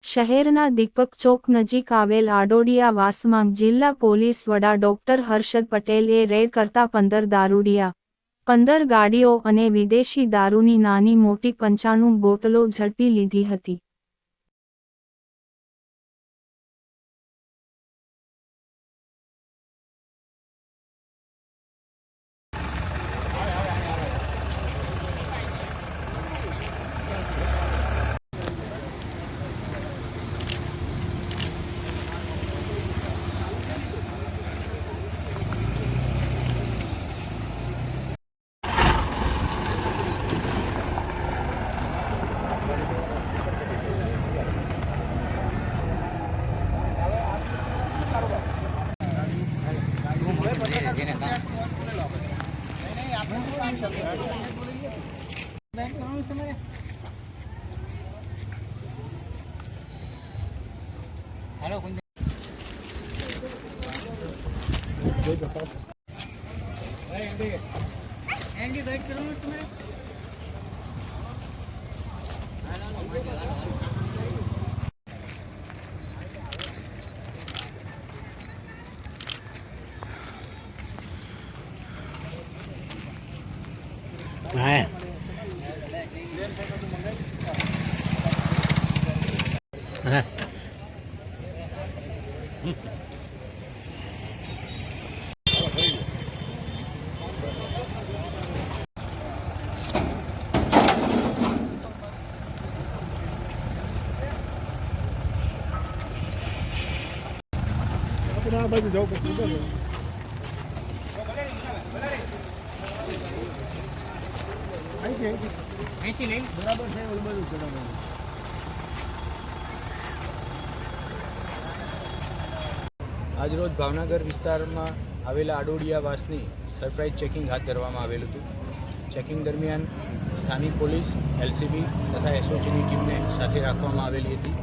શહેરના દીપક ચોક નજીક આવેલ આડોડિયા વાસમાં જિલ્લા પોલીસ વડા ડોક્ટર હર્ષદ પટેલે રેડ કરતા 15 દારૂડિયા, 15 ગાડીઓ અને વિદેશી દારૂની નાની મોટી 95 બોટલો ઝડપી લીધી હતી. બાજુ જાવ કે બરાબર છે આજરોજ ભાવનગર વિસ્તારમાં આવેલા આડોડિયા વાસની સરપ્રાઇઝ ચેકિંગ હાથ ધરવામાં આવેલું હતું. ચેકિંગ દરમિયાન સ્થાનિક પોલીસ, એલસીબી તથા એસઓજીની ટીમને સાથે રાખવામાં આવેલી હતી.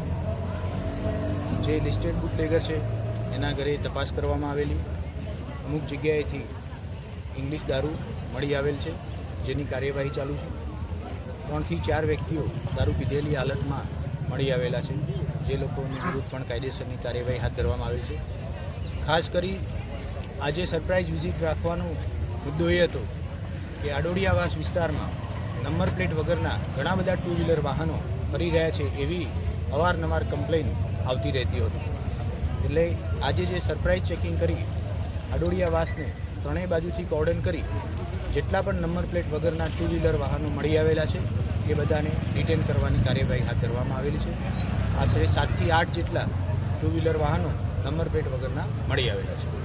જે લિસ્ટેડ બુટલેગર છે એના ઘરે તપાસ કરવામાં આવેલી. અમુક જગ્યાએથી ઇંગ્લિશ દારૂ મળી આવેલ છે, જેની કાર્યવાહી ચાલુ છે. 3 થી 4 વ્યક્તિઓ દારૂ પીધેલી હાલતમાં મળી આવેલા છે, જે લોકોની વિરુદ્ધ પણ કાયદેસરની કાર્યવાહી હાથ ધરવામાં આવેલ છે. ખાસ કરી આજે સરપ્રાઇઝ વિઝિટ રાખવાનો મુદ્દો એ હતો કે આડોડિયાવાસ વિસ્તારમાં નંબર પ્લેટ વગરના ઘણા બધા 2 વ્હીલર વાહનો ફરી રહ્યા છે એવી અવારનવાર કમ્પ્લેન આવતી રહેતી હતી. એટલે આજે જે સરપ્રાઇઝ ચેકિંગ કરી આડોડિયાવાસને ત્રણેય બાજુથી કોર્ડન કરી જેટલા પણ નંબર પ્લેટ વગરના 2 વ્હીલર વાહનો મળી આવેલા છે એ બધાને ડિટેન કરવાની કાર્યવાહી હાથ ધરવામાં આવેલી છે. આશરે 7 થી 8 જેટલા 2 વ્હીલર વાહનો નંબર પ્લેટ વગરના મળી આવેલા છે.